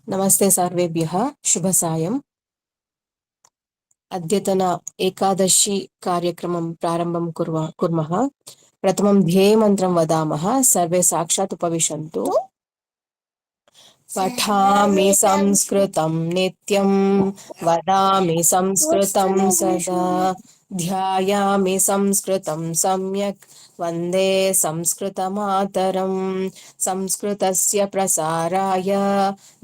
नमस्ते सर्वेभ्यः शुभसायम्। अद्यतन एकादशी कार्यक्रमं प्रारम्भं कुर्मः। प्रथमं ध्येयमन्त्रं वदामः। सर्वे साक्षात् उपविशन्तु। पठामि संस्कृतं नित्यं, वदामि संस्कृतं सदा, ध्यायामि संस्कृतं सम्यक्, वन्दे संस्कृतमातरं। संस्कृतस्य प्रसाराय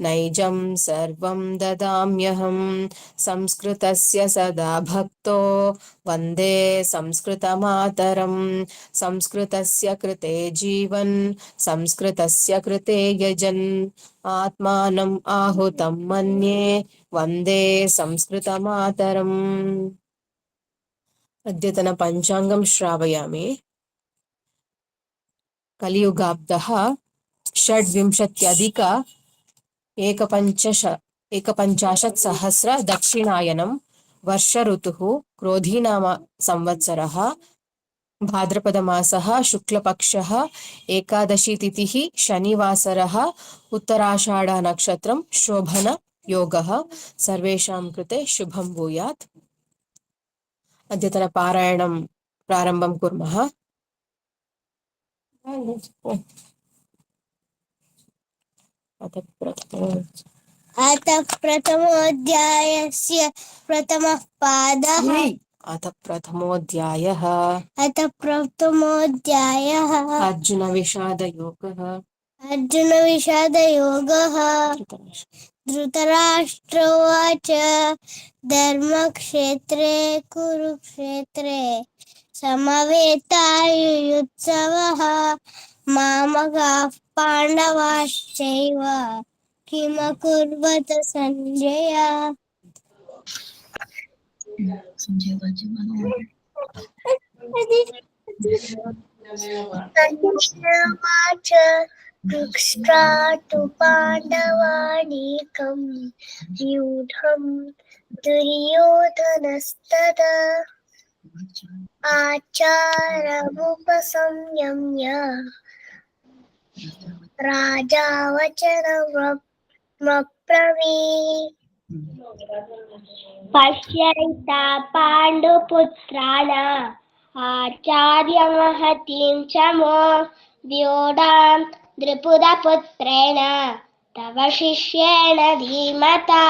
नैजं सर्वं ददाम्यहं, संस्कृतस्य सदा भक्तो वन्दे संस्कृतमातरं। संस्कृतस्य कृते जीवन्, संस्कृतस्य कृते यजन्, आत्मानम् आहुतं मन्ये वन्दे संस्कृतमातरम्। अद्यतन पञ्चाङ्गं श्रावयामि। कलियुगाब्दः षड्विंशत्यधिक एकपञ्चाशत्सहस्र दक्षिणायनं वर्ष ऋतुः क्रोधीनाम संवत्सरः भाद्रपदमासः शुक्लपक्षः एकादशी तिथिः शनिवासरः उत्तराषाढ नक्षत्रं शोभन योगः। सर्वेषां कृते शुभं भूयात्। अद्यतन पारायणं प्रारम्भं कुर्मः। अथ प्रथमोऽध्यायस्य प्रथमः पादः। अथ प्रथमोऽध्यायः अर्जुनविषादयोगः। धृतराष्ट्र उवाच धर्मक्षेत्रे कुरुक्षेत्रे समवेतायुयुत्सवः मामकाः पाण्डवाश्चैव किमकुर्वत संजय। संजयवाच दृष्ट्वा पाण्डवानीकं व्यूढं दुर्योधनस्तदा आचारमुपसंयम्य राजा वचनमब्रवीत्। पश्यैता पाण्डुपुत्राणाम् आचार्यमहतीं च मो व्यूढां द्रुपदपुत्रेण तव शिष्येण धीमता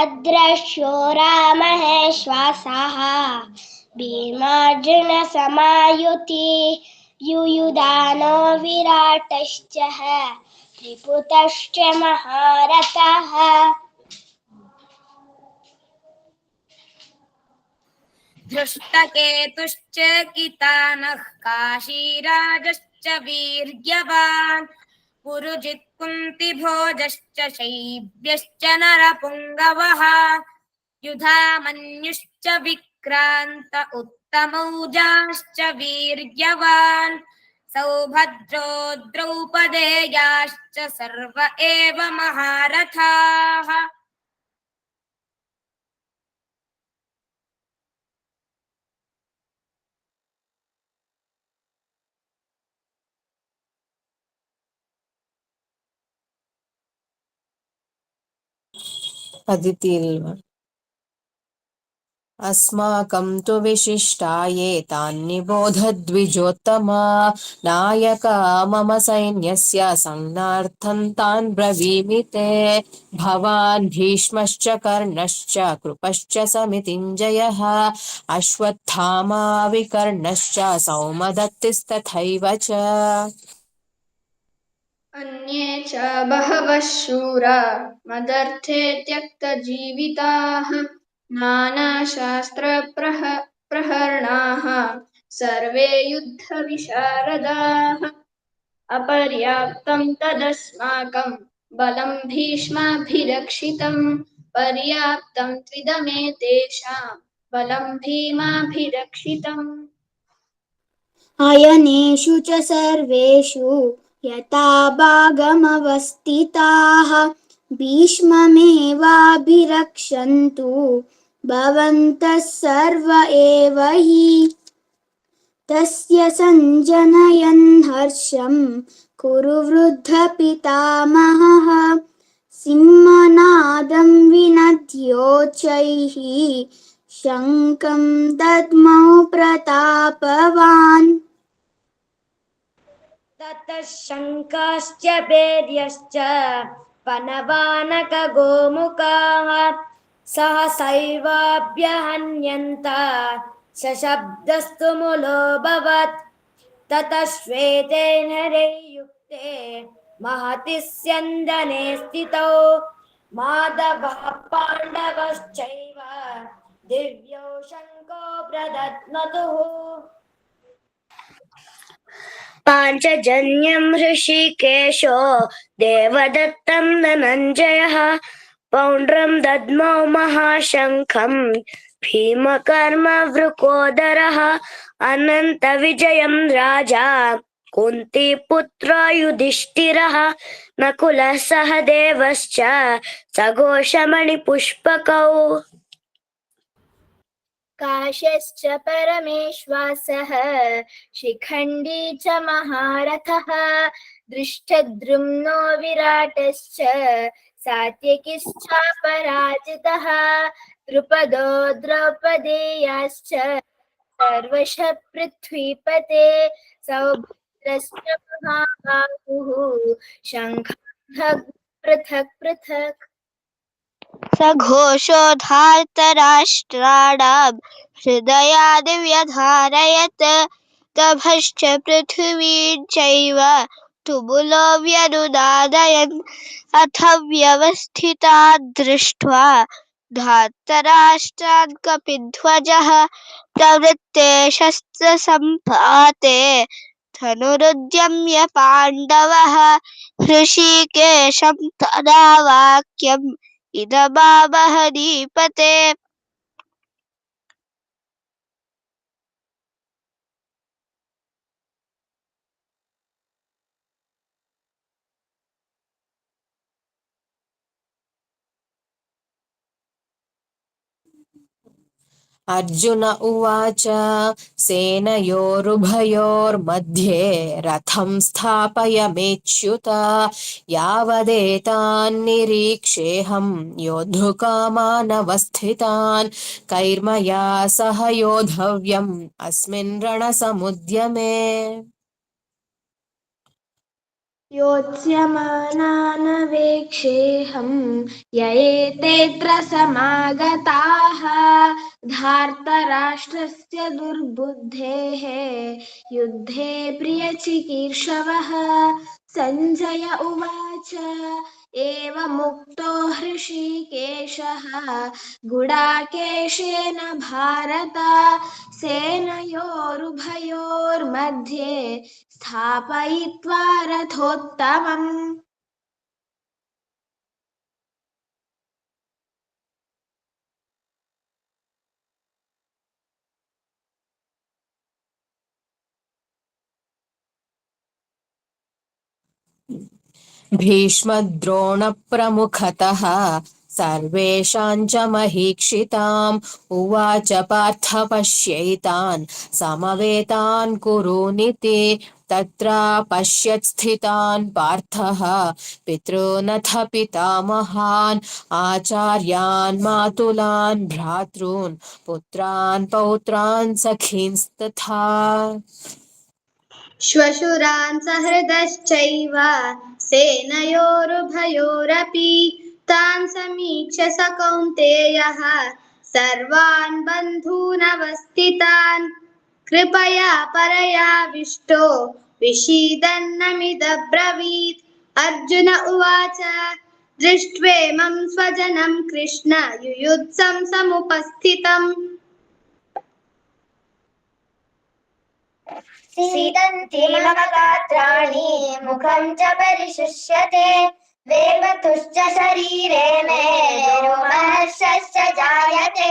अदृश्यो रामहेश्वासः भीमार्जुनसमायुति युयुधानो विराटश्च त्रिपुतश्च महारथः। धृष्टकेतुश्च कितानः काशीराजश्च वीर्यवान् पुरुजित् कुन्तिभोजश्च शैब्यश्च नरपुङ्गवः युधामन्युश्च विक्रान्त उत्तमौजाश्च वीर्यवान् सौभद्रो द्रौपदेयाश्च सर्व एव महारथाः। अदितिल्वा अस्माकं तु विशिष्टाये तान्निबोधद्विजोत्तमा नायका मम सैन्यस्य संज्ञार्थं तान् ब्रवीमि ते भवान् भीष्मश्च कर्णश्च कृपश्च समितिञ्जयः अश्वत्थामा विकर्णश्च सौमदत्तिस्तथैव च अन्ये च बहवः शूरा मदर्थे त्यक्तजीविताः नानाशास्त्रप्रहरणाः सर्वे युद्धविशारदाः अपर्याप्तं तदस्माकं बलं भीष्माभिरक्षितं पर्याप्तं त्विदमेतेषां बलं भीमाभिरक्षितम्। अयनेषु च सर्वेषु यथा भागमवस्थिताः भीष्ममेवाभिरक्षन्तु भवन्तः सर्व एव हि तस्य सञ्जनयन् हर्षं कुरु वृद्धपितामहः सिंहनादं विनद्योच्चैः शङ्खं दद्मौ प्रतापवान् ततः शङ्काश्च भैर्यश्च पनवानकगोमुखाः सहसैवाभ्यहन्यन्त सशब्दस्तु मुलोऽभवत् ततः श्वेते नरे युक्ते महति स्यन्दने स्थितौ माधवः पाण्डवश्चैव दिव्यौ शङ्को प्रदध्मतुः पाञ्चजन्यं हृषीकेशो देवदत्तं धनञ्जयः पौण्ड्रं दद्मौ महाशङ्खं भीमकर्मवृकोदरः अनन्तविजयं राजा कुन्तीपुत्रो युधिष्ठिरः नकुलः सह देवश्च सघोषमणिपुष्पकौ काशश्च परमेश्वासः शिखण्डी च महारथः दृष्टद्रुम्नो विराटश्च सात्यकिश्चापराजितः द्रुपदो द्रौपदेयाश्च सर्वशः पृथ्वीपते सौभद्रश्च महाबाहुः शङ्खः पृथक् पृथक् सघोषोद्धार्तराष्ट्राणां हृदयादिव्यधारयत् तभश्च पृथिवीं चैव तुमुलो व्यनुनादयन् अथ व्यवस्थितान् दृष्ट्वा धार्तराष्ट्रान् कपिध्वजः प्रवृत्ते शस्त्रसम्पाते धनुरुद्यम्य पाण्डवः हृषीकेशं तदा वाक्यम् इदमामहनीपते अर्जुन उवाच सेनयोरुभयोर्मध्ये रथं स्थापयमेच्युत यावदेतान्निरीक्षेऽहं योद्धुकामानवस्थितान् कैर्मया सह योद्धव्यम् अस्मिन् रणसमुद्यमे योत्स्यमानानवेक्षेऽहं य एतेऽत्र समागताः धार्तराष्ट्रस्य दुर्बुद्धेः युद्धे प्रियचिकीर्षवः सञ्जय उवाच एवमुक्तो हृषीकेशः गुडाकेशेन भारत सेनयोरुभयोर्मध्ये स्थापयित्वा रथोत्तमम् भीष्मद्रोणप्रमुखतः सर्वेषां च महीक्षिताम् उवाच पार्थ पश्यैतान् समवेतान् कुरूनिति तत्र पश्यत् स्थितान् पार्थः पितॄनथ पितामहान् आचार्यान् मातुलान् भ्रातॄन् पुत्रान् पौत्रान् सखींस्तथा श्वशुरान् सहृदश्चैव सेनयोरुभयोरपि तान् समीक्ष्य स कौन्तेयः सर्वान् बन्धूनवस्थितान् कृपया परयाविष्टो विषीदन्नमिदब्रवीत् अर्जुन उवाच दृष्ट्वेमं स्वजनं कृष्ण युयुत्सं समुपस्थितम् सीदन्ति मम गात्राणि मुखं च परिशुष्यते वेपतुश्च शरीरे मे रोमहर्षश्च जायते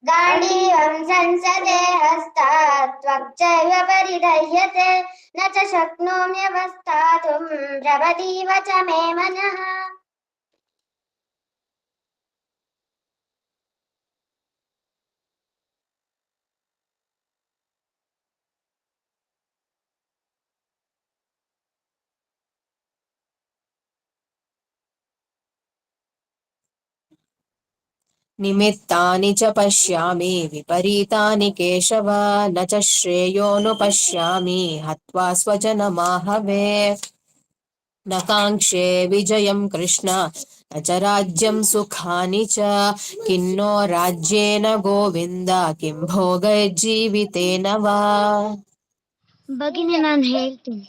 गाण्डीवं संसदे हस्तात् त्वक्चैव परिदह्यते न च शक्नोम्यवस्थातुं द्रवतीव च मे मनः निमित्तानि च पश्यामि विपरीतानि केशव न च श्रेयोऽनुपश्यामि हत्वा स्वजनमाहवे न काङ्क्षे विजयं कृष्ण न च राज्यं सुखानि च किन्नो राज्येन गोविन्द किं भोगैर्जीवितेन वा भगिनी ನಾನು ಹೇಳ್ತೀನಿ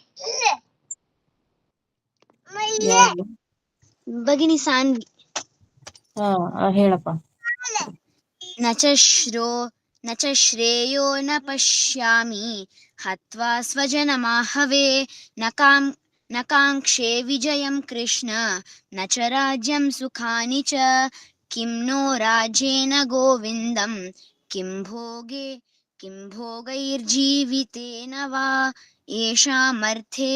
ಯಾರು? ಭಗಿನಿ ಸಾನ್ವಿ ಹೇಳಪ್ಪ. न च श्रेयो न पश्यामि हत्वा स्वजनमाहवे न काङ्क्षे विजयं कृष्ण न च राज्यं सुखानि च किं नो राज्येन गोविन्दं किं भोगैर्जीवितेन वा येषामर्थे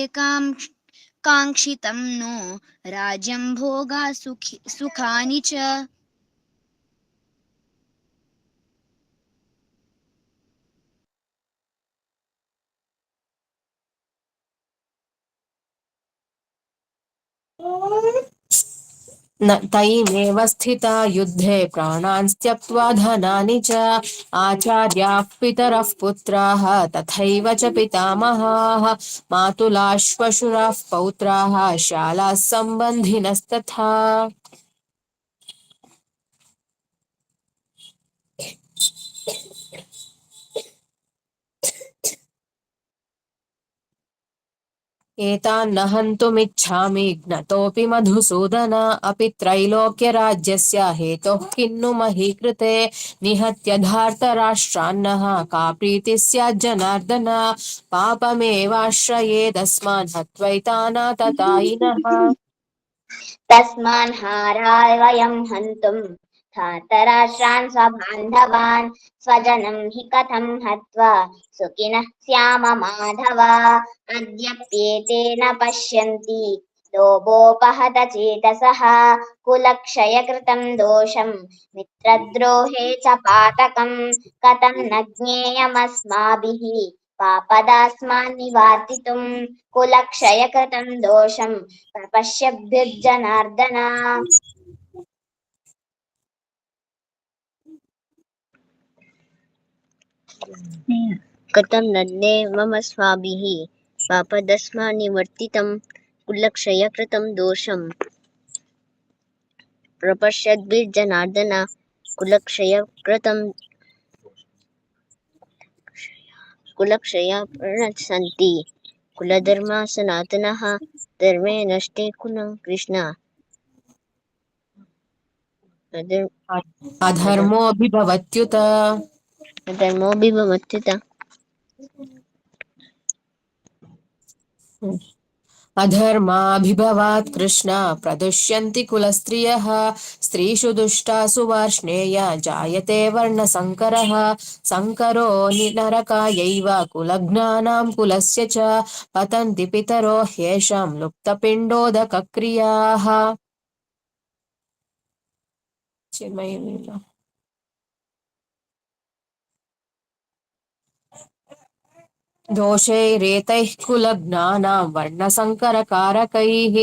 काङ्क्षितं नो राज्यं भोगा सुखानि च तैमेव स्थिता युद्धे प्राणान् त्यक्त्वा धनानि च आचार्याः पितरः पुत्राः तथैव च पितामहाः मातुलाश्वशुराः पौत्राः शालाः सम्बन्धिनस्तथा एतान्न हन्तुमिच्छामि ज्ञतोऽपि मधुसूदन अपि त्रैलोक्यराज्यस्य हेतोः किन्नु मही कृते निहत्य धार्तराष्ट्रान्नः का प्रीतिः स्याज्जनार्दन पापमेवाश्रयेदस्मान् हत्वैतानाततायिनः तस्मान् हाराय वयं हन्तुं धातराष्ट्रान् स्वबान्धवान् स्वजनं हि कथं हत्वा सुखिनः स्याम माधव अद्यप्येतेन पश्यन्ति लोभोपहत चेतसः कुलक्षयकृतं दोषं मित्रद्रोहे च पातकं कथं न ज्ञेयमस्माभिः पापदास्मान् निवार्तितुं कुलक्षयकृतं दोषं प्रपश्यभ्युज्जनार्दन कथं नन्ने मम स्वाभिः पापदस्मान् निवर्तितं कुलक्षयकृतं दोषं प्रपश्यद्भिर्जनार्दन कुलक्षया सन्ति कुलधर्मा सनातनः धर्मे नष्टे कुलं कृष्ण अधर्मोऽभिभवत्युत धर्मोऽभिभवत्युत अधर्माभिभवात् कृष्ण प्रदुष्यन्ति कुलस्त्रियः स्त्रीषु दुष्टासु वार्ष्णेय जायते वर्णसङ्करः सङ्करो नरकायैव कुलघ्नानां कुलस्य च पतन्ति पितरो ह्येषां लुप्तपिण्डोदकक्रियाः चिन्मयी दोषैरेतैः कुलघ्नानां वर्णसङ्करकारकैः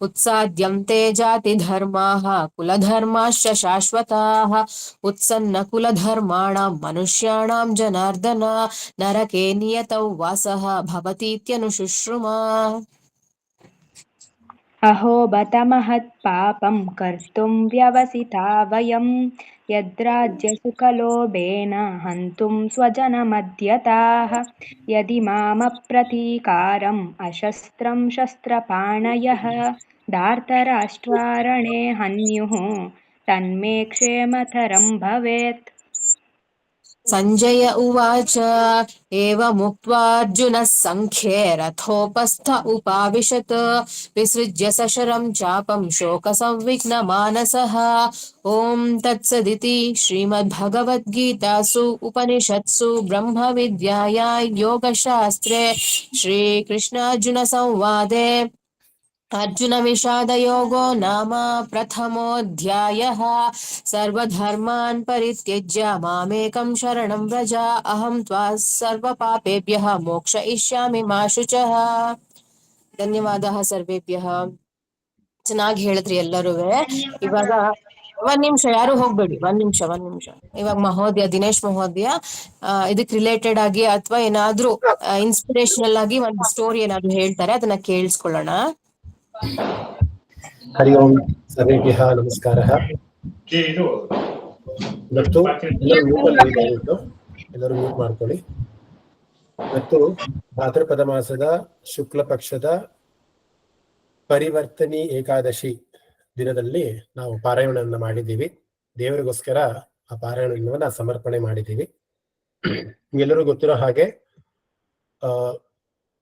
उत्साद्यन्ते जातिधर्माः कुलधर्माश्च शाश्वताः उत्सन्नकुलधर्माणां मनुष्याणां जनार्दन नरके नियतौ वासः भवतीत्यनुशुश्रुमा अहो बत महत्पापं कर्तुं व्यवसिता वयं यद्राज्यसुखलोभेन हन्तुं स्वजनमद्यताः यदि मामप्रतीकारम् अशस्त्रं शस्त्रपाणयः धार्तराष्ट्रारणे हन्युः तन्मे क्षेमतरं भवेत् सञ्जय उवाच एवमुक्त्वार्जुनः सङ्ख्ये रथोपस्थ उपाविशत् विसृज्य सशरं चापं शोकसंविघ्नमानसः ॐ तत्सदिति श्रीमद्भगवद्गीतासु उपनिषत्सु ब्रह्मविद्यायां योगशास्त्रे श्रीकृष्णार्जुनसंवादे अर्जुनविषादयोगो नाम प्रथमोऽध्यायः सर्वधर्मान् परित्यज्य मामेकं शरणं व्रज अहं त्वा सर्वपापेभ्यः मोक्षयिष्यामि मा शुचः ಧನ್ಯವಾದ ಸರ್ವೇಭ್ಯಃ ಚೆನ್ನಾಗಿ ಹೇಳಿದ್ರಿ ಎಲ್ಲರೂ. ಇವಾಗ ಒಂದ್ ನಿಮಿಷ, ಯಾರು ಹೋಗ್ಬೇಡಿ, ಒಂದ್ ನಿಮಿಷ. ಇವಾಗ ಮಹೋದಯ, ದಿನೇಶ್ ಮಹೋದಯ ಇದಕ್ ರಿಲೇಟೆಡ್ ಆಗಿ ಅಥವಾ ಏನಾದ್ರೂ ಇನ್ಸ್ಪಿರೇಷನಲ್ ಆಗಿ ಒಂದು ಸ್ಟೋರಿ ಏನಾದ್ರು ಹೇಳ್ತಾರೆ, ಅದನ್ನ ಕೇಳಿಸ್ಕೊಳ್ಳೋಣ. ಹರಿ ಓಂ ಸರ್ವೇಭ್ಯಃ ನಮಸ್ಕಾರಃ. ಇವತ್ತು ಎಲ್ಲರೂ ಮ್ಯೂಟ್ ಮಾಡ್ಕೊಳ್ಳಿ. ಇವತ್ತು ಭಾದ್ರಪದ ಮಾಸದ ಶುಕ್ಲ ಪಕ್ಷದ ಪರಿವರ್ತನಿ ಏಕಾದಶಿ ದಿನದಲ್ಲಿ ನಾವು ಪಾರಾಯಣವನ್ನು ಮಾಡಿದ್ದೀವಿ. ದೇವರಿಗೋಸ್ಕರ ಆ ಪಾರಾಯಣವನ್ನು ಸಮರ್ಪಣೆ ಮಾಡಿದ್ದೀವಿ. ಎಲ್ಲರೂ ಗೊತ್ತಿರೋ ಹಾಗೆ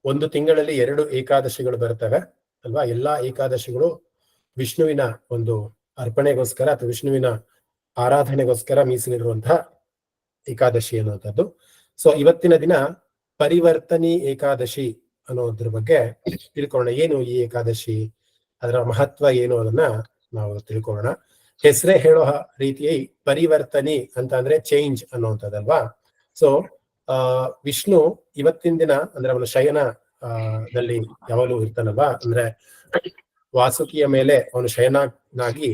ಒಂದು ತಿಂಗಳಲ್ಲಿ 2 ಏಕಾದಶಿಗಳು ಬರ್ತವೆ ಅಲ್ವಾ? ಎಲ್ಲಾ ಏಕಾದಶಿಗಳು ವಿಷ್ಣುವಿನ ಒಂದು ಅರ್ಪಣೆಗೋಸ್ಕರ ಅಥವಾ ವಿಷ್ಣುವಿನ ಆರಾಧನೆಗೋಸ್ಕರ ಮೀಸಲಿರುವಂತಹ ಏಕಾದಶಿ ಅನ್ನುವಂಥದ್ದು. ಸೊ ಇವತ್ತಿನ ದಿನ ಪರಿವರ್ತನಿ ಏಕಾದಶಿ ಅನ್ನೋದ್ರ ಬಗ್ಗೆ ತಿಳ್ಕೊಳ್ಳೋಣ. ಏನು ಈ ಏಕಾದಶಿ, ಅದರ ಮಹತ್ವ ಏನು ಅದನ್ನ ನಾವು ತಿಳ್ಕೊಳ್ಳೋಣ. ಹೆಸರೇ ಹೇಳೋ ರೀತಿಯ ಪರಿವರ್ತನಿ ಅಂತ ಅಂದ್ರೆ ಚೇಂಜ್ ಅನ್ನುವಂಥದ್ದಲ್ವಾ? ಸೊ ವಿಷ್ಣು ಇವತ್ತಿನ ದಿನ ಅಂದ್ರೆ ಅವನು ಶಯನ ದಲ್ಲಿ ಯಾವಾಗಲೂ ಇರ್ತಾನಲ್ವಾ? ಅಂದ್ರೆ ವಾಸುಕಿಯ ಮೇಲೆ ಅವನು ಶಯನಾಗಿ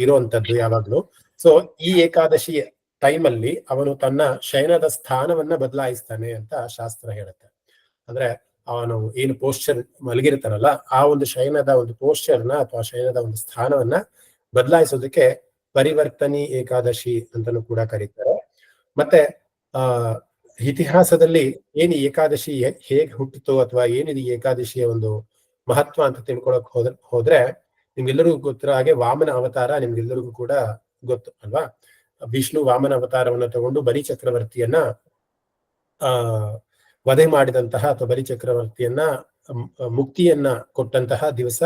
ಇರುವಂತದ್ದು ಯಾವಾಗ್ಲೂ. ಸೊ ಈ ಏಕಾದಶಿ ಟೈಮಲ್ಲಿ ಅವನು ತನ್ನ ಶಯನದ ಸ್ಥಾನವನ್ನ ಬದಲಾಯಿಸ್ತಾನೆ ಅಂತ ಶಾಸ್ತ್ರ ಹೇಳುತ್ತೆ. ಅಂದ್ರೆ ಅವನು ಏನು ಪೋಸ್ಚರ್ ಮಲಗಿರ್ತಾನಲ್ಲ, ಆ ಒಂದು ಶಯನದ ಒಂದು ಪೋಸ್ಚರ್ನ ಅಥವಾ ಶಯನದ ಒಂದು ಸ್ಥಾನವನ್ನ ಬದಲಾಯಿಸೋದಕ್ಕೆ ಪರಿವರ್ತನಿ ಏಕಾದಶಿ ಅಂತಾನೂ ಕೂಡ ಕರೀತಾರೆ. ಮತ್ತೆ ಇತಿಹಾಸದಲ್ಲಿ ಏನು ಏಕಾದಶಿ ಹೇಗೆ ಹುಟ್ಟಿತು ಅಥವಾ ಏನಿದೆ ಈ ಏಕಾದಶಿಯ ಒಂದು ಮಹತ್ವ ಅಂತ ತಿಳ್ಕೊಳಕ್ ಹೋದ್ರೆ ನಿಮ್ಗೆಲ್ಲರಿಗೂ ಗೊತ್ತಿರೋ ಹಾಗೆ ವಾಮನ ಅವತಾರ ನಿಮ್ಗೆಲ್ಲರಿಗೂ ಕೂಡ ಗೊತ್ತು ಅಲ್ವಾ? ವಿಷ್ಣು ವಾಮನ ಅವತಾರವನ್ನ ತಗೊಂಡು ಬಲಿ ಚಕ್ರವರ್ತಿಯನ್ನ ವಧೆ ಮಾಡಿದಂತಹ ಅಥವಾ ಬಲಿ ಚಕ್ರವರ್ತಿಯನ್ನ ಮುಕ್ತಿಯನ್ನ ಕೊಟ್ಟಂತಹ ದಿವಸ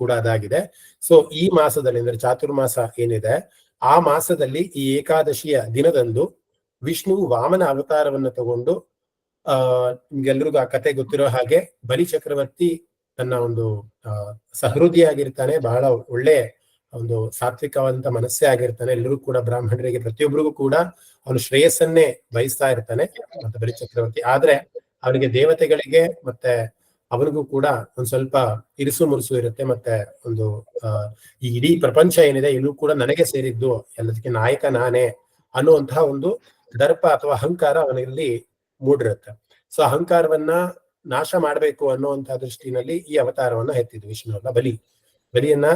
ಕೂಡ ಅದಾಗಿದೆ. ಸೊ ಈ ಮಾಸದಲ್ಲಿ ಅಂದ್ರೆ ಚಾತುರ್ಮಾಸ ಏನಿದೆ, ಆ ಮಾಸದಲ್ಲಿ ಈ ಏಕಾದಶಿಯ ದಿನದಂದು ವಿಷ್ಣು ವಾಮನ ಅವತಾರವನ್ನ ತಗೊಂಡು ನಿಮ್ಗೆಲ್ರಿಗೂ ಆ ಕತೆ ಗೊತ್ತಿರೋ ಹಾಗೆ ಬಲಿ ಚಕ್ರವರ್ತಿ ತನ್ನ ಒಂದು ಸಹೃದಯಿಯಾಗಿರ್ತಾನೆ, ಬಹಳ ಒಳ್ಳೆ ಒಂದು ಸಾತ್ವಿಕವಾದಂತ ಮನಸ್ಸೇ ಆಗಿರ್ತಾನೆ. ಎಲ್ಲರೂ ಕೂಡ ಬ್ರಾಹ್ಮಣರಿಗೆ ಪ್ರತಿಯೊಬ್ಬರಿಗೂ ಕೂಡ ಅವನು ಶ್ರೇಯಸ್ಸನ್ನೇ ಬಯಸ್ತಾ ಇರ್ತಾನೆ ಮತ್ತೆ ಬಲಿ ಚಕ್ರವರ್ತಿ. ಆದ್ರೆ ಅವನಿಗೆ ದೇವತೆಗಳಿಗೆ ಮತ್ತೆ ಅವನಿಗೂ ಕೂಡ ಒಂದ್ ಸ್ವಲ್ಪ ಇರಿಸು ಮುರುಸು ಇರುತ್ತೆ. ಮತ್ತೆ ಒಂದು ಈ ಇಡೀ ಪ್ರಪಂಚ ಏನಿದೆ ಇಲ್ಲೂ ಕೂಡ ನನಗೆ ಸೇರಿದ್ದು, ಎಲ್ಲದಕ್ಕೆ ನಾಯಕ ನಾನೇ ಅನ್ನುವಂತಹ ಒಂದು ದರ್ಪ ಅಥವಾ ಅಹಂಕಾರ ಅವನಲ್ಲಿ ಮೂಡಿರುತ್ತೆ. ಸೊ ಅಹಂಕಾರವನ್ನ ನಾಶ ಮಾಡ್ಬೇಕು ಅನ್ನುವಂತಹ ದೃಷ್ಟಿನಲ್ಲಿ ಈ ಅವತಾರವನ್ನ ಎತ್ತಿದ್ದು ವಿಷ್ಣು ಅಲ್ಲ, ಬಲಿಯನ್ನ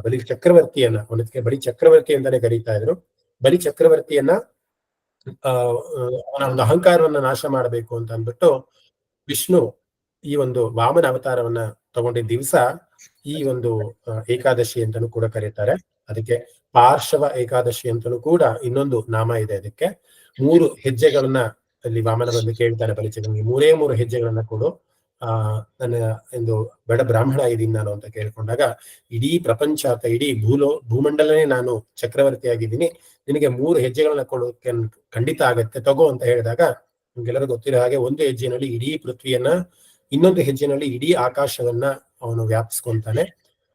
ಬಲಿ ಚಕ್ರವರ್ತಿಯನ್ನ, ಅವನಿಗೆ ಬಲಿ ಚಕ್ರವರ್ತಿ ಅಂತಾನೆ ಕರೀತಾ ಇದ್ರು. ಬಲಿ ಚಕ್ರವರ್ತಿಯನ್ನ ಅವನ ಒಂದು ಅಹಂಕಾರವನ್ನ ನಾಶ ಮಾಡಬೇಕು ಅಂತ ಅಂದ್ಬಿಟ್ಟು ವಿಷ್ಣು ಈ ಒಂದು ವಾಮನ ಅವತಾರವನ್ನ ತಗೊಂಡಿದ್ದ ದಿವಸ ಈ ಒಂದು ಏಕಾದಶಿ ಅಂತಾನೂ ಕೂಡ ಕರೀತಾರೆ. ಅದಕ್ಕೆ ಪಾರ್ಶ್ವ ಏಕಾದಶಿ ಅಂತಾನೂ ಕೂಡ ಇನ್ನೊಂದು ನಾಮ ಇದೆ. ಅದಕ್ಕೆ 3 ಹೆಜ್ಜೆಗಳನ್ನ ಅಲ್ಲಿ ವಾಮನ ಬಂದು ಕೇಳ್ತಾನೆ ಬಲಿಚಕ್ರನಿಗೆ, 3 ಹೆಜ್ಜೆಗಳನ್ನ ಕೊಡು, ನನ್ನ ಒಂದು ಬಡ ಬ್ರಾಹ್ಮಣ ಇದೀನಿ ನಾನು ಅಂತ ಕೇಳ್ಕೊಂಡಾಗ, ಇಡೀ ಪ್ರಪಂಚ ಅಥವಾ ಇಡೀ ಭೂಮಂಡಲನೇ ನಾನು ಚಕ್ರವರ್ತಿ ಆಗಿದ್ದೀನಿ, ನಿನಗೆ 3 ಹೆಜ್ಜೆಗಳನ್ನ ಕೊಡೋಕೆ ಖಂಡಿತ ಆಗತ್ತೆ, ತಗೋ ಅಂತ ಹೇಳಿದಾಗ ನಿಮ್ಗೆಲ್ಲರೂ ಗೊತ್ತಿರೋ ಹಾಗೆ ಒಂದು ಹೆಜ್ಜೆನಲ್ಲಿ ಇಡೀ ಪೃಥ್ವಿಯನ್ನ, ಇನ್ನೊಂದು ಹೆಜ್ಜೆನಲ್ಲಿ ಇಡೀ ಆಕಾಶವನ್ನ ಅವನು ವ್ಯಾಪಿಸ್ಕೊಂತಾನೆ.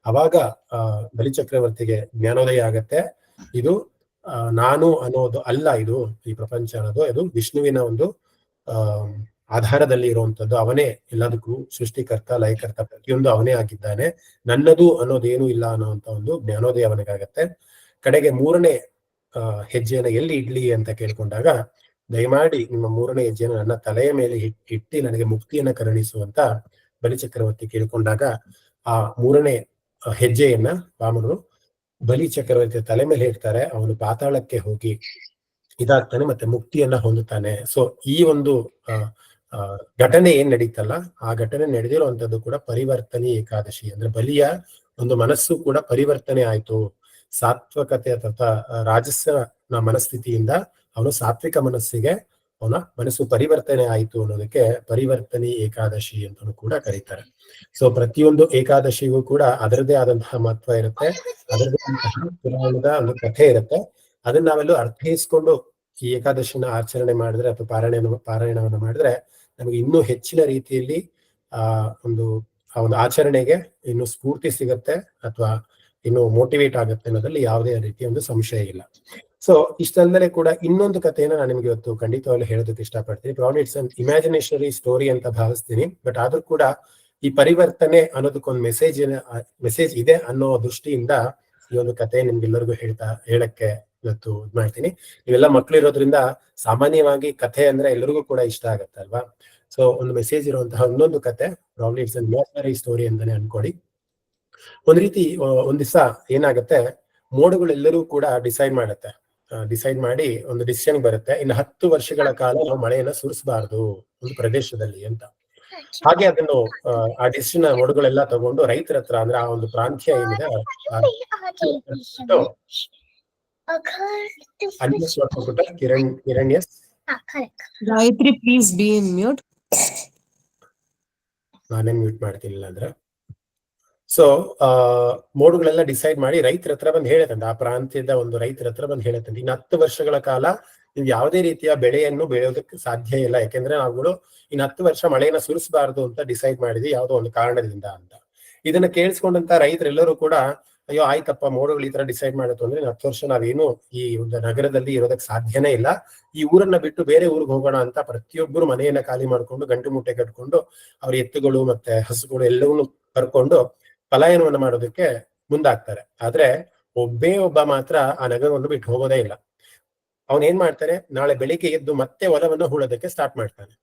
ಅವಾಗ ಬಲಿಚಕ್ರವರ್ತಿಗೆ ಜ್ಞಾನೋದಯ ಆಗತ್ತೆ. ಇದು ನಾನು ಅನ್ನೋದು ಅಲ್ಲ, ಇದು ಈ ಪ್ರಪಂಚ ಅನ್ನೋದು ಇದು ವಿಷ್ಣುವಿನ ಒಂದು ಆಧಾರದಲ್ಲಿ ಇರುವಂತದ್ದು. ಅವನೇ ಎಲ್ಲದಕ್ಕೂ ಸೃಷ್ಟಿಕರ್ತ, ಲಯಕರ್ತ, ಪ್ರತಿಯೊಂದು ಅವನೇ ಆಗಿದ್ದಾನೆ, ನನ್ನದು ಅನ್ನೋದೇನು ಇಲ್ಲ ಅನ್ನೋಂತ ಒಂದು ಜ್ಞಾನೋದಯ ಅವನಿಗಾಗತ್ತೆ. ಕಡೆಗೆ 3ನೇ ಹೆಜ್ಜೆನ ಎಲ್ಲಿ ಇಡ್ಲಿ ಅಂತ ಕೇಳ್ಕೊಂಡಾಗ, ದಯಮಾಡಿ ನಿಮ್ಮ 3ನೇ ಹೆಜ್ಜೆನ ನನ್ನ ತಲೆಯ ಮೇಲೆ ಇಟ್ಟು ನನಗೆ ಮುಕ್ತಿಯನ್ನ ಕರುಣಿಸುವಂತ ಬಲಿಚಕ್ರವರ್ತಿ ಕೇಳ್ಕೊಂಡಾಗ ಆ 3ನೇ ಹೆಜ್ಜೆಯನ್ನ ವಾಮನರು ಬಲಿ ಚಕ್ರವರ್ತಿಯ ತಲೆ ಮೇಲೆ ಇಡ್ತಾರೆ. ಅವನು ಪಾತಾಳಕ್ಕೆ ಹೋಗಿ ಇದಾಗ್ತಾನೆ ಮತ್ತೆ ಮುಕ್ತಿಯನ್ನ ಹೊಂದುತ್ತಾನೆ. ಸೊ ಈ ಒಂದು ಘಟನೆ ಏನ್ ನಡೀತಲ್ಲ, ಆ ಘಟನೆ ನಡೆದಿರುವಂತದ್ದು ಕೂಡ ಪರಿವರ್ತನಿ ಏಕಾದಶಿ. ಅಂದ್ರೆ ಬಲಿಯ ಒಂದು ಮನಸ್ಸು ಕೂಡ ಪರಿವರ್ತನೆ ಆಯ್ತು. ಸಾತ್ವಿಕತೆ ಅಥವಾ ರಾಜಸ ಮನಸ್ಥಿತಿಯಿಂದ ಅವನು ಸಾತ್ವಿಕ ಮನಸ್ಸಿಗೆ ಅವನ ಮನಸ್ಸು ಪರಿವರ್ತನೆ ಆಯಿತು ಅನ್ನೋದಕ್ಕೆ ಪರಿವರ್ತನಿ ಏಕಾದಶಿ ಅಂತಾನೂ ಕೂಡ ಕರೀತಾರೆ. ಸೊ ಪ್ರತಿಯೊಂದು ಏಕಾದಶಿಗೂ ಕೂಡ ಅದರದೇ ಆದಂತಹ ಮಹತ್ವ ಇರುತ್ತೆ, ಅದರದೇ ಆದಂತಹ ಪುರಾಣದ ಒಂದು ಕಥೆ ಇರುತ್ತೆ. ಅದನ್ನ ನಾವೆಲ್ಲೂ ಅರ್ಥೈಸ್ಕೊಂಡು ಈ ಏಕಾದಶಿನ ಆಚರಣೆ ಮಾಡಿದ್ರೆ ಅಥವಾ ಪಾರಾಯಣವನ್ನು ಮಾಡಿದ್ರೆ ನಮಗೆ ಇನ್ನೂ ಹೆಚ್ಚಿನ ರೀತಿಯಲ್ಲಿ ಆ ಒಂದು ಆಚರಣೆಗೆ ಇನ್ನು ಸ್ಫೂರ್ತಿ ಸಿಗತ್ತೆ ಅಥವಾ ಇನ್ನು ಮೋಟಿವೇಟ್ ಆಗುತ್ತೆ ಅನ್ನೋದ್ರಲ್ಲಿ ಯಾವುದೇ ರೀತಿಯ ಒಂದು ಸಂಶಯ ಇಲ್ಲ. ಸೊ ಇಷ್ಟಲ್ಲದೆ ಕೂಡ ಇನ್ನೊಂದು ಕಥೆಯನ್ನ ನಾನು ನಿಮ್ಗೆ ಇವತ್ತು ಖಂಡಿತವಾಗ್ಲೂ ಹೇಳೋದಕ್ಕೆ ಇಷ್ಟಪಡ್ತೀನಿ. ಪ್ರಾಬ್ಲಿ ಇಟ್ಸ್ ಅನ್ ಇಮ್ಯಾಜಿನೇಷನರಿ ಸ್ಟೋರಿ ಅಂತ ಭಾವಿಸ್ತೀನಿ, ಬಟ್ ಆದ್ರೂ ಕೂಡ ಈ ಪರಿವರ್ತನೆ ಅನ್ನೋದಕ್ಕೊಂದು ಮೆಸೇಜ್ ಇದೆ ಅನ್ನೋ ದೃಷ್ಟಿಯಿಂದ ಈ ಒಂದು ಕತೆ ನಿಮ್ಗೆಲ್ಲರಿಗೂ ಹೇಳಕ್ಕೆ ಇವತ್ತು ಇದ್ ಮಾಡ್ತೀನಿ. ನೀವೆಲ್ಲ ಮಕ್ಳು ಇರೋದ್ರಿಂದ ಸಾಮಾನ್ಯವಾಗಿ ಕಥೆ ಅಂದ್ರೆ ಎಲ್ಲರಿಗೂ ಕೂಡ ಇಷ್ಟ ಆಗತ್ತೆ ಅಲ್ವಾ. ಸೊ ಒಂದು ಮೆಸೇಜ್ ಇರುವಂತಹ ಇನ್ನೊಂದು ಕತೆ, probably it's an imaginary story ಅಂತಾನೆ ಅನ್ಕೊಳ್ಳಿ. ಒಂದ್ ರೀತಿ ಒಂದ್ ದಿವಸ ಏನಾಗತ್ತೆ, ಮೋಡಗಳೆಲ್ಲರೂ ಕೂಡ ಡಿಸೈಡ್ ಮಾಡಿ ಒಂದು ಡಿಸಿಷನ್ ಬರುತ್ತೆ, ಇನ್ನು 10 ವರ್ಷಗಳ ಕಾಲ ನಾವು ಮಳೆಯನ್ನ ಸುರಿಸಬಾರ್ದು ಒಂದು ಪ್ರದೇಶದಲ್ಲಿ ಅಂತ. ಹಾಗೆ ಅದನ್ನು ಆ ಡಿಸಿಷನ್ ಮೋಡಗಳೆಲ್ಲ ತಗೊಂಡು ರೈತರ ಹತ್ರ, ಅಂದ್ರೆ ಆ ಒಂದು ಪ್ರಾಂತ್ಯ ಏನಿದೆ Kiran S Gayatri please be in mute. ನಾನೇ ಮ್ಯೂಟ್ ಮಾಡ್ತಿಲ್ಲ ಅಂದ್ರೆ. ಸೊ ಮೋಡಗಳೆಲ್ಲ ಡಿಸೈಡ್ ಮಾಡಿ ರೈತರ ಹತ್ರ ಬಂದು ಹೇಳತ್ತಂತೆ, ಆ ಪ್ರಾಂತ್ಯದ ಒಂದು ರೈತರ ಹತ್ರ ಬಂದು ಹೇಳತ್ತಂತೆ, ಇನ್ನು 10 ವರ್ಷಗಳ ಕಾಲ ನೀವು ಯಾವುದೇ ರೀತಿಯ ಬೆಳೆಯನ್ನು ಬೆಳೆಯೋದಕ್ಕೆ ಸಾಧ್ಯ ಇಲ್ಲ, ಯಾಕೆಂದ್ರೆ ನಾವುಗಳು ಇನ್ನು 10 ವರ್ಷ ಮಳೆಯನ್ನ ಸುರಿಸಬಾರ್ದು ಅಂತ ಡಿಸೈಡ್ ಮಾಡಿದ್ವಿ ಯಾವುದೋ ಒಂದು ಕಾರಣದಿಂದ ಅಂತ. ಇದನ್ನ ಕೇಳಿಸ್ಕೊಂಡಂತ ರೈತರೆಲ್ಲರೂ ಕೂಡ ಅಯ್ಯೋ ಆಯ್ತಪ್ಪ, ಮೋಡಗಳು ಈ ತರ ಡಿಸೈಡ್ ಮಾಡುತ್ತೆ ಅಂದ್ರೆ 10 ವರ್ಷ ನಾವೇನು ಈ ಒಂದು ನಗರದಲ್ಲಿ ಇರೋದಕ್ಕೆ ಸಾಧ್ಯನೇ ಇಲ್ಲ, ಈ ಊರನ್ನ ಬಿಟ್ಟು ಬೇರೆ ಊರಿಗೆ ಹೋಗೋಣ ಅಂತ ಪ್ರತಿಯೊಬ್ಬರು ಮನೆಯನ್ನ ಖಾಲಿ ಮಾಡ್ಕೊಂಡು ಗಂಟು ಮುಟ್ಟೆ ಕಟ್ಕೊಂಡು ಅವ್ರ ಎತ್ತುಗಳು ಮತ್ತೆ ಹಸುಗಳು ಎಲ್ಲವನ್ನೂ ಕರ್ಕೊಂಡು ಪಲಾಯನವನ್ನ ಮಾಡೋದಕ್ಕೆ ಮುಂದಾಗ್ತಾರೆ. ಆದ್ರೆ ಒಬ್ಬ ಮಾತ್ರ ಆ ನಗರವನ್ನು ಬಿಟ್ಟು ಹೋಗೋದೇ ಇಲ್ಲ. ಅವನ್ ಏನ್ ಮಾಡ್ತಾನೆ, ನಾಳೆ ಬೆಳಿಗ್ಗೆ ಎದ್ದು ಮತ್ತೆ ಹೊಲವನ್ನು ಹೂಳೋದಕ್ಕೆ ಸ್ಟಾರ್ಟ್ ಮಾಡ್ತಾನೆ.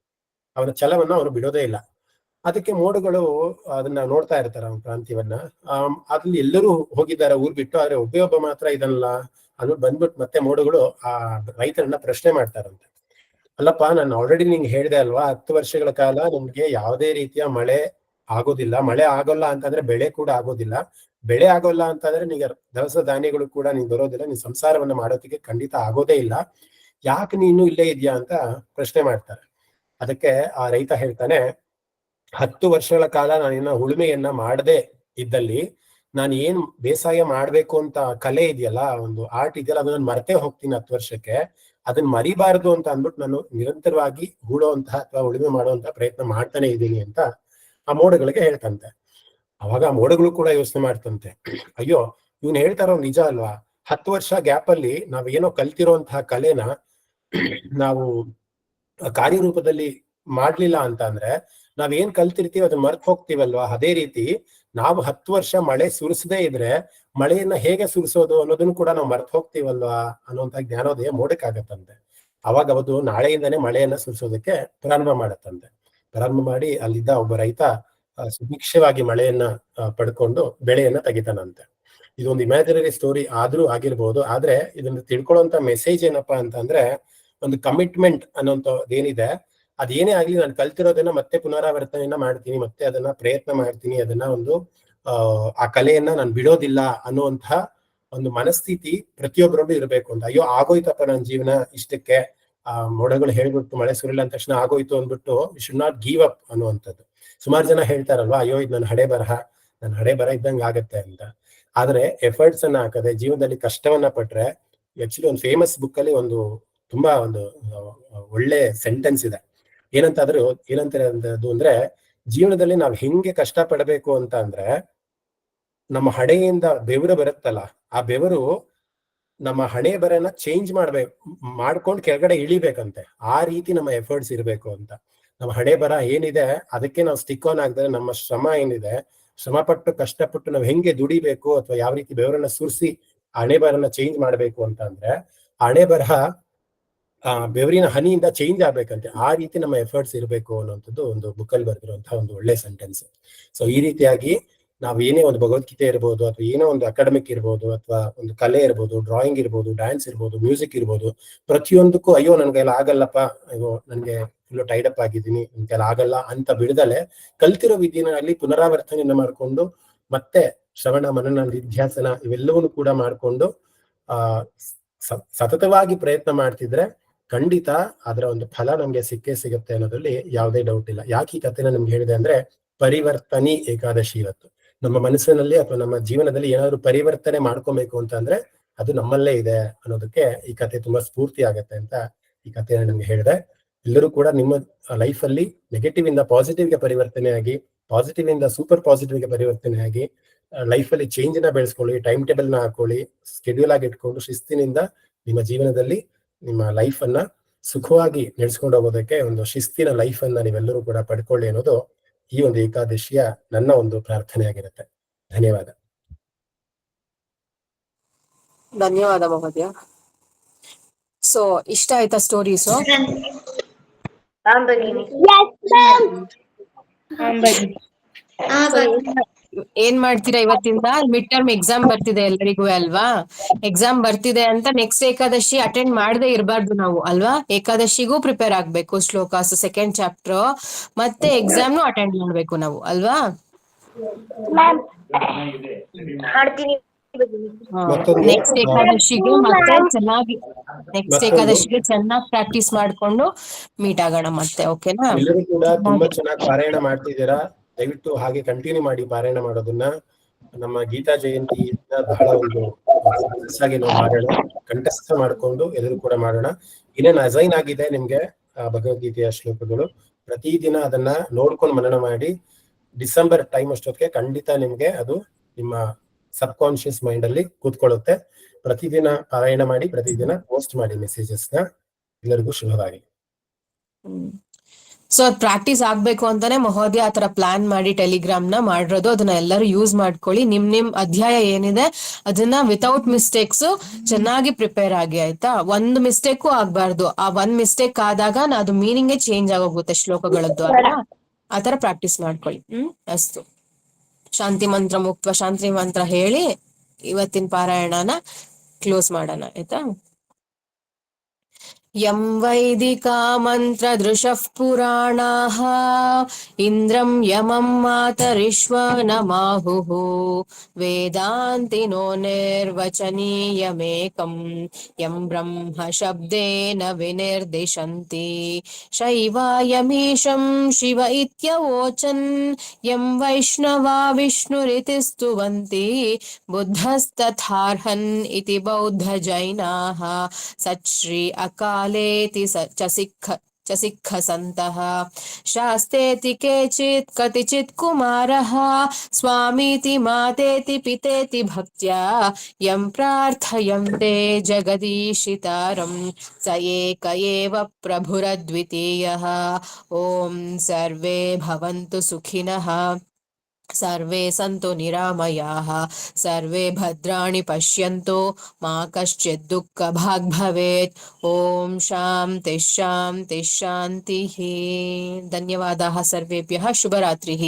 ಅವನ ಛಲವನ್ನ ಅವನು ಬಿಡೋದೇ ಇಲ್ಲ. ಅದಕ್ಕೆ ಮೋಡಗಳು ಅದನ್ನ ನೋಡ್ತಾ ಇರ್ತಾರೆ ಅವನ ಪ್ರಾಂತ್ಯವನ್ನ. ಅಲ್ಲಿ ಎಲ್ಲರೂ ಹೋಗಿದ್ದಾರೆ ಊರ್ ಬಿಟ್ಟು, ಆದ್ರೆ ಒಬ್ಬ ಮಾತ್ರ ಇದನ್ನಲ್ಲ ಅನ್ನೋ ಬಂದ್ಬಿಟ್ಟು ಮತ್ತೆ ಮೋಡಗಳು ಆ ರೈತರನ್ನ ಪ್ರಶ್ನೆ ಮಾಡ್ತಾರಂತೆ. ಅಲ್ಲಪ್ಪ, ನಾನು ಆಲ್ರೆಡಿ ನಿಂಗೆ ಹೇಳಿದೆ ಅಲ್ವಾ, 10 ವರ್ಷಗಳ ಕಾಲ ನಿಮ್ಗೆ ಯಾವುದೇ ರೀತಿಯ ಮಳೆ ಆಗೋದಿಲ್ಲ, ಮಳೆ ಆಗೋಲ್ಲ ಅಂತಂದ್ರೆ ಬೆಳೆ ಕೂಡ ಆಗೋದಿಲ್ಲ, ಬೆಳೆ ಆಗೋಲ್ಲ ಅಂತಂದ್ರೆ ನಿಂಗೆ ದವಸ ಧಾನ್ಯಗಳು ಕೂಡ ನೀನ್ ಬರೋದಿಲ್ಲ, ನೀನ್ ಸಂಸಾರವನ್ನ ಮಾಡೋದಕ್ಕೆ ಖಂಡಿತ ಆಗೋದೇ ಇಲ್ಲ, ಯಾಕೆ ನೀನು ಇಲ್ಲೇ ಇದೆಯಾ ಅಂತ ಪ್ರಶ್ನೆ ಮಾಡ್ತಾರೆ. ಅದಕ್ಕೆ ಆ ರೈತ ಹೇಳ್ತಾನೆ, 10 ವರ್ಷಗಳ ಕಾಲ ನಾನಿನ್ನ ಉಳುಮೆಯನ್ನ ಮಾಡದೆ ಇದ್ದಲ್ಲಿ ನಾನು ಏನ್ ಬೇಸಾಯ ಮಾಡ್ಬೇಕು ಅಂತ ಕಲೆ ಇದೆಯಲ್ಲ, ಒಂದು ಆರ್ಟ್ ಇದೆಯಲ್ಲ, ಅದನ್ನ ಮರೆತೇ ಹೋಗ್ತೀನಿ 10 ವರ್ಷಕ್ಕೆ. ಅದನ್ನ ಮರಿಬಾರದು ಅಂತ ಅಂದ್ಬಿಟ್ಟು ನಾನು ನಿರಂತರವಾಗಿ ಹೂಳುವಂತಹ ಅಥವಾ ಉಳುಮೆ ಮಾಡುವಂತಹ ಪ್ರಯತ್ನ ಮಾಡ್ತಾನೆ ಇದ್ದೀನಿ ಅಂತ ಆ ಮೋಡಗಳಿಗೆ ಹೇಳ್ತಂತೆ. ಅವಾಗ ಆ ಮೋಡಗಳು ಕೂಡ ಯೋಚನೆ ಮಾಡ್ತಂತೆ, ಅಯ್ಯೋ ಇವ್ನು ಹೇಳ್ತಾರೋ ನಿಜ ಅಲ್ವಾ, 10 ವರ್ಷ ಗ್ಯಾಪ್ ಅಲ್ಲಿ ನಾವೇನೋ ಕಲ್ತಿರೋಂತಹ ಕಲೆನ ನಾವು ಕಾರ್ಯರೂಪದಲ್ಲಿ ಮಾಡ್ಲಿಲ್ಲ ಅಂತ ಅಂದ್ರೆ ನಾವೇನ್ ಕಲ್ತಿರ್ತೀವಿ ಅದನ್ನ ಮರ್ತ್ ಹೋಗ್ತೀವಲ್ವಾ. ಅದೇ ರೀತಿ ನಾವು 10 ವರ್ಷ ಮಳೆ ಸುರಿಸದೇ ಇದ್ರೆ ಮಳೆಯನ್ನ ಹೇಗೆ ಸುರಿಸೋದು ಅನ್ನೋದನ್ನು ಕೂಡ ನಾವು ಮರ್ತ್ ಹೋಗ್ತೀವಲ್ವಾ ಅನ್ನುವಂತ ಜ್ಞಾನೋದಯ ಮೋಡಕ್ಕಾಗತ್ತಂತೆ. ಅವಾಗ ಅವತ್ತು ನಾಳೆಯಿಂದಾನೇ ಮಳೆಯನ್ನ ಸುರಿಸೋದಕ್ಕೆ ಪ್ರಾರಂಭ ಮಾಡತ್ತಂತೆ. ಪ್ರಾರಂಭ ಮಾಡಿ ಅಲ್ಲಿದ್ದ ಒಬ್ಬ ರೈತ ಸುಭಿಕ್ಷವಾಗಿ ಮಳೆಯನ್ನ ಪಡ್ಕೊಂಡು ಬೆಳೆಯನ್ನ ತೆಗಿತಾನಂತೆ. ಇದೊಂದು ಇಮ್ಯಾಜಿನರಿ ಸ್ಟೋರಿ ಆದ್ರೂ ಆಗಿರ್ಬೋದು, ಆದ್ರೆ ಇದನ್ನ ತಿಳ್ಕೊಳ್ಳುವಂತ ಮೆಸೇಜ್ ಏನಪ್ಪಾ ಅಂತಂದ್ರೆ, ಒಂದು ಕಮಿಟ್ಮೆಂಟ್ ಅನ್ನೋಂಥದ್ದು ಏನಿದೆ, ಅದೇನೇ ಆಗ್ಲಿ ನಾನು ಕಲ್ತಿರೋದನ್ನ ಮತ್ತೆ ಪುನರಾವರ್ತನೆಯನ್ನ ಮಾಡ್ತೀನಿ, ಮತ್ತೆ ಅದನ್ನ ಪ್ರಯತ್ನ ಮಾಡ್ತೀನಿ, ಅದನ್ನ ಒಂದು ಆ ಕಲೆಯನ್ನ ನಾನು ಬಿಡೋದಿಲ್ಲ ಅನ್ನುವಂತಹ ಒಂದು ಮನಸ್ಥಿತಿ ಪ್ರತಿಯೊಬ್ಬರಲ್ಲೂ ಇರಬೇಕು ಅಂತ. ಅಯ್ಯೋ ಆಗೋಯ್ತಪ್ಪ ನನ್ನ ಜೀವನ ಇಷ್ಟಕ್ಕೆ, ಮೋಡಗಳು ಹೇಳ್ಬಿಟ್ಟು ಮಳೆ ಸುರಿಲ್ಲ ಅಂದ ತಕ್ಷಣ ಆಗೋಯ್ತು ಅಂದ್ಬಿಟ್ಟು we should not give up ಅನ್ನುವಂಥದ್ದು. ಸುಮಾರು ಜನ ಹೇಳ್ತಾರಲ್ವಾ, ಅಯ್ಯೋ ಇದು ನನ್ನ ಹಣೆ ಬರಹ ಇದ್ದಂಗೆ ಆಗತ್ತೆ ಅಂತ. ಆದ್ರೆ ಎಫರ್ಟ್ಸ್ ಅನ್ನ ಹಾಕದೆ ಜೀವನದಲ್ಲಿ ಕಷ್ಟವನ್ನ ಪಟ್ರೆ, ಆಕ್ಚುಲಿ ಒಂದು ಫೇಮಸ್ ಬುಕ್ ಅಲ್ಲಿ ಒಂದು ತುಂಬಾ ಒಂದು ಒಳ್ಳೆ ಸೆಂಟೆನ್ಸ್ ಇದೆ. ಏನಂತಾರೆ ಅಂದ್ರೆ, ಜೀವನದಲ್ಲಿ ನಾವು ಹೆಂಗೆ ಕಷ್ಟ ಪಡಬೇಕು ಅಂತ ಅಂದ್ರೆ, ನಮ್ಮ ಹಣೆಯಿಂದ ಬೆವರು ಬರುತ್ತಲ್ಲ, ಆ ಬೆವರು ನಮ್ಮ ಹಣೆ ಬರನ ಚೇಂಜ್ ಮಾಡ್ಕೊಂಡು ಕೆಳಗಡೆ ಇಳಿಬೇಕಂತೆ. ಆ ರೀತಿ ನಮ್ಮ ಎಫರ್ಟ್ಸ್ ಇರಬೇಕು ಅಂತ. ನಮ್ಮ ಹಣೆ ಬರ ಏನಿದೆ ಅದಕ್ಕೆ ನಾವು ಸ್ಟಿಕ್ ಆನ್ ಆಗದ್ರೆ, ನಮ್ಮ ಶ್ರಮ ಏನಿದೆ, ಶ್ರಮ ಪಟ್ಟು ಕಷ್ಟಪಟ್ಟು ನಾವು ಹೆಂಗೆ ದುಡಿಬೇಕು ಅಥವಾ ಯಾವ ರೀತಿ ಬೆವರನ್ನ ಸುರಿಸಿ ಹಣೆ ಬರನ ಚೇಂಜ್ ಮಾಡ್ಬೇಕು ಅಂತ ಅಂದ್ರೆ, ಹಣೆ ಬರಹ ಬೆವರಿನ ಹನಿಯಿಂದ ಚೇಂಜ್ ಆಗ್ಬೇಕಂತೆ. ಆ ರೀತಿ ನಮ್ಮ ಎಫರ್ಟ್ಸ್ ಇರಬೇಕು ಅನ್ನೋಂಥದ್ದು ಒಂದು ಬುಕ್ಕಲ್ಲಿ ಬರೆದಿರುವಂತಹ ಒಂದು ಒಳ್ಳೆ ಸೆಂಟೆನ್ಸ್. ಸೊ ಈ ರೀತಿಯಾಗಿ ನಾವು ಏನೇ ಒಂದು ಭಗವದ್ಗೀತೆ ಇರ್ಬೋದು, ಅಥವಾ ಏನೋ ಒಂದು ಅಕಾಡೆಮಿಕ್ ಇರ್ಬೋದು, ಅಥವಾ ಒಂದು ಕಲೆ ಇರ್ಬೋದು, ಡ್ರಾಯಿಂಗ್ ಇರ್ಬೋದು, ಡ್ಯಾನ್ಸ್ ಇರ್ಬೋದು, ಮ್ಯೂಸಿಕ್ ಇರ್ಬೋದು, ಪ್ರತಿಯೊಂದಕ್ಕೂ ಅಯ್ಯೋ ನನ್ಗೆಲ್ಲ ಆಗಲ್ಲಪ್ಪ, ಅಯ್ಯೋ ನನ್ಗೆ ಫುಲ್ಲು ಟೈಡ್ ಅಪ್ ಆಗಿದ್ದೀನಿ, ನನ್ಗೆಲ್ಲ ಆಗಲ್ಲ ಅಂತ ಬಿಡದಲೆ ಕಲ್ತಿರೋ ವಿದ್ಯೆನಲ್ಲಿ ಪುನರಾವರ್ತನೆಯನ್ನ ಮಾಡ್ಕೊಂಡು ಮತ್ತೆ ಶ್ರವಣ ಮನನ ನಿಧ್ಯಾಸನ ಇವೆಲ್ಲವನ್ನೂ ಕೂಡ ಮಾಡ್ಕೊಂಡು ಸತತವಾಗಿ ಪ್ರಯತ್ನ ಮಾಡ್ತಿದ್ರೆ ಖಂಡಿತ ಅದರ ಒಂದು ಫಲ ನಮ್ಗೆ ಸಿಗುತ್ತೆ ಅನ್ನೋದ್ರಲ್ಲಿ ಯಾವುದೇ ಡೌಟ್ ಇಲ್ಲ. ಯಾಕೆ ಈ ಕಥೆನ ನಮ್ಗೆ ಹೇಳಿದೆ ಅಂದ್ರೆ, ಪರಿವರ್ತನಿ ಏಕಾದಶಿ ಇವತ್ತು ನಮ್ಮ ಮನಸ್ಸಿನಲ್ಲಿ ಅಥವಾ ನಮ್ಮ ಜೀವನದಲ್ಲಿ ಏನಾದ್ರು ಪರಿವರ್ತನೆ ಮಾಡ್ಕೊಬೇಕು ಅಂತ ಅಂದ್ರೆ ಅದು ನಮ್ಮಲ್ಲೇ ಇದೆ ಅನ್ನೋದಕ್ಕೆ ಈ ಕಥೆ ತುಂಬಾ ಸ್ಫೂರ್ತಿ ಆಗತ್ತೆ ಅಂತ ಈ ಕಥೆನ ನಮ್ಗೆ ಹೇಳಿದೆ. ಎಲ್ಲರೂ ಕೂಡ ನಿಮ್ಮ ಲೈಫ್ ಅಲ್ಲಿ ನೆಗೆಟಿವ್ ಇಂದ ಪಾಸಿಟಿವ್ಗೆ ಪರಿವರ್ತನೆ ಆಗಿ, ಪಾಸಿಟಿವ್ ಇಂದ ಸೂಪರ್ ಪಾಸಿಟಿವ್ಗೆ ಪರಿವರ್ತನೆ ಆಗಿ, ಲೈಫ್ ಅಲ್ಲಿ ಚೇಂಜ್ ನ ಬೆಳೆಸ್ಕೊಳ್ಳಿ, ಟೈಮ್ ಟೇಬಲ್ ನ ಹಾಕೊಳ್ಳಿ, ಸ್ಕೆಡ್ಯೂಲ್ ಆಗಿ ಇಟ್ಕೊಂಡು ಶಿಸ್ತಿನಿಂದ ನಿಮ್ಮ ಜೀವನದಲ್ಲಿ ನಿಮ್ಮ ಲೈಫ್ ಅನ್ನ ಸುಖವಾಗಿ ನಡೆಸ್ಕೊಂಡು ಹೋಗೋದಕ್ಕೆ ಒಂದು ಶಿಸ್ತಿನ ಲೈಫ್ ಅನ್ನ ನೀವೆಲ್ಲರೂ ಕೂಡ ಪಡ್ಕೊಳ್ಳಿ ಅನ್ನೋದು ಈ ಒಂದು ಏಕಾದಶಿಯ ನನ್ನ ಒಂದು ಪ್ರಾರ್ಥನೆ ಆಗಿರುತ್ತೆ. ಧನ್ಯವಾದ. ಧನ್ಯವಾದ ಮಹೋದಯ. ಸೊ ಇಷ್ಟ ಆಯ್ತಾ ಸ್ಟೋರೀಸು? ಏನ್ ಮಾಡ್ತೀರಾ ಇವತ್ತಿಂದ? ಮಿಡ್ ಟರ್ಮ್ ಎಕ್ಸಾಮ್ ಬರ್ತಿದೆ ಎಲ್ಲರಿಗೂ ಅಲ್ವಾ? ಎಕ್ಸಾಮ್ ಬರ್ತಿದೆ ಅಂತ ನೆಕ್ಸ್ಟ್ ಏಕಾದಶಿ ಅಟೆಂಡ್ ಮಾಡದೆ ಇರಬಾರ್ದು ನಾವು ಅಲ್ವಾ? ಏಕಾದಶಿಗೂ ಪ್ರಿಪೇರ್ ಆಗ್ಬೇಕು, ಶ್ಲೋಕಾಸ್ ಸೆಕೆಂಡ್ ಚಾಪ್ಟರ್ ಮತ್ತೆ ಎಕ್ಸಾಮ್ನು ಅಟೆಂಡ್ ಮಾಡ್ಬೇಕು ನಾವು ಅಲ್ವಾ? ಮತ್ತೊಂದು ನೆಕ್ಸ್ಟ್ ಏಕಾದಶಿಗೆ ಮತ್ತೆ ಚೆನ್ನಾಗಿ ಚೆನ್ನಾಗಿ ಪ್ರಾಕ್ಟೀಸ್ ಮಾಡ್ಕೊಂಡು ಮೀಟ್ ಆಗೋಣ ಮತ್ತೆ. ಓಕೆನಾ? ಎಲ್ಲರೂ ಕೂಡ ತುಂಬಾ ಚೆನ್ನಾಗಿ ಪಾರಾಯಣ ಮಾಡ್ತಿದ್ದೀರಾ. ದಯವಿಟ್ಟು ಹಾಗೆ ಕಂಟಿನ್ಯೂ ಮಾಡಿ ಪಾರಾಯಣ ಮಾಡೋದನ್ನ. ನಮ್ಮ ಗೀತಾ ಜಯಂತಿಯಿಂದ ಬಹಳ ಒಂದು ಸಕ್ಸಸ್ ಆಗಿ ನಾವು ಮಾಡೋಣ, ಕಂಠಸ್ಥ ಮಾಡ್ಕೊಂಡು ಎಲ್ಲರೂ ಕೂಡ ಮಾಡೋಣ. ಇನ್ನೇನು ಅಸೈನ್ ಆಗಿದೆ ನಿಮ್ಗೆ ಭಗವದ್ಗೀತೆಯ ಶ್ಲೋಕಗಳು, ಪ್ರತಿದಿನ ಅದನ್ನ ನೋಡ್ಕೊಂಡು ಮನನ ಮಾಡಿ ಡಿಸೆಂಬರ್ ಟೈಮ್ ಅಷ್ಟೊತ್ತಿಗೆ ಖಂಡಿತ ನಿಮ್ಗೆ ಅದು ನಿಮ್ಮ ಸಬ್ ಕಾನ್ಶಿಯಸ್ ಮೈಂಡ್ ಅಲ್ಲಿ ಕೂತ್ಕೊಳ್ಳುತ್ತೆ. ಪ್ರತಿದಿನ ಪಾರಾಯಣ ಮಾಡಿ, ಪ್ರತಿದಿನ ಪೋಸ್ಟ್ ಮಾಡಿ ಮೆಸೇಜಸ್ ನ. ಎಲ್ಲರಿಗೂ ಶುಭವಾಗಿ. ಸೊ ಅದ್ ಪ್ರಾಕ್ಟೀಸ್ ಆಗ್ಬೇಕು ಅಂತಾನೆ ಮಹೋದಯ ಆತರ ಪ್ಲಾನ್ ಮಾಡಿ ಟೆಲಿಗ್ರಾಮ್ ನ ಮಾಡಿರೋದು. ಅದನ್ನ ಎಲ್ಲರೂ ಯೂಸ್ ಮಾಡ್ಕೊಳ್ಳಿ. ನಿಮ್ ಅಧ್ಯಾಯ ಏನಿದೆ ಅದನ್ನ ವಿತೌಟ್ ಮಿಸ್ಟೇಕ್ಸ್ ಚೆನ್ನಾಗಿ ಪ್ರಿಪೇರ್ ಆಗಿ, ಆಯ್ತಾ? ಒಂದು ಮಿಸ್ಟೇಕು ಆಗ್ಬಾರ್ದು. ಆ ಒಂದ್ ಮಿಸ್ಟೇಕ್ ಆದಾಗ ಅದು ಮೀನಿಂಗೇ ಚೇಂಜ್ ಆಗೋಗುತ್ತೆ ಶ್ಲೋಕಗಳದ್ದು. ಆತರ ಪ್ರಾಕ್ಟೀಸ್ ಮಾಡ್ಕೊಳ್ಳಿ. ಅಸ್ತು. ಶಾಂತಿ ಮಂತ್ರ ಮುಕ್ತ ಶಾಂತಿ ಮಂತ್ರ ಹೇಳಿ ಇವತ್ತಿನ ಪಾರಾಯಣನ ಕ್ಲೋಸ್ ಮಾಡೋಣ, ಆಯ್ತಾ? ಯಂ ವೈದಿಕಾ ಮಂತ್ರ ದೃಶಃ ಪುರಾಣಾಃ ಇಂದ್ರಂ ಯಮಂ ಮಾತರಿಶ್ವನಮಾಹುಃ ವೇದಾಂತಿನೋ ನಿರ್ವಚನೀಯಮೇಕಂ ಯಂ ಬ್ರಹ್ಮ ಶಬ್ದೇನ ವಿನಿರ್ದಿಶಂತಿ ಶೈವಾಯಮೀಶಂ ಶಿವ ಇತ್ಯವೋಚನ್ ಯಂ ವೈಷ್ಣವಾ ವಿಷ್ಣುರಿತಿ ಸ್ತುವಂತಿ ಬುದ್ಧಸ್ತಥಾರ್ಹನ್ ಇತಿ ಬೌದ್ಧ ಜೈನಾಃ ಸಚ್ಶ್ರೀ ಅಕಾಲೇತಿ ಚ ಸಿಕ್ಖ ಸಂತಃ ಶಾಸ್ತೆತಿ ಕೇಚಿತ್ ಕತಿಚಿತ್ ಕುಮಾರಃ ಸ್ವಾಮೀತಿ ಮಾತೇತಿ ಪಿತೇತಿ ಭಕ್ತ್ಯಾ ಯಂ ಪ್ರಾರ್ಥಯಂತೆ ಜಗದೀಶಿತಾರಂ ಸ ಏಕ ಏವ ಪ್ರಭುರದ್ವಿತೀಯಃ. ಓಂ ಸರ್ವೇ ಭವಂತು ಸುಖಿನಃ, ಸರ್ವೇ ಸಂತು ನಿರಾಮಯಾಃ, ಸರ್ವೇ ಭದ್ರಾಣಿ ಪಶ್ಯಂತು, ಮಾ ಕಶ್ಚಿತ್ ದುಃಖ ಭಾಗ್ ಭವೇತ್. ಓಂ ಶಾಂತಿ ಶಾಂತಿ ಶಾಂತಿಃ. ಧನ್ಯವಾದಾः ಸರ್ವೇಭ್ಯः. ಶುಭರಾತ್ರಿः.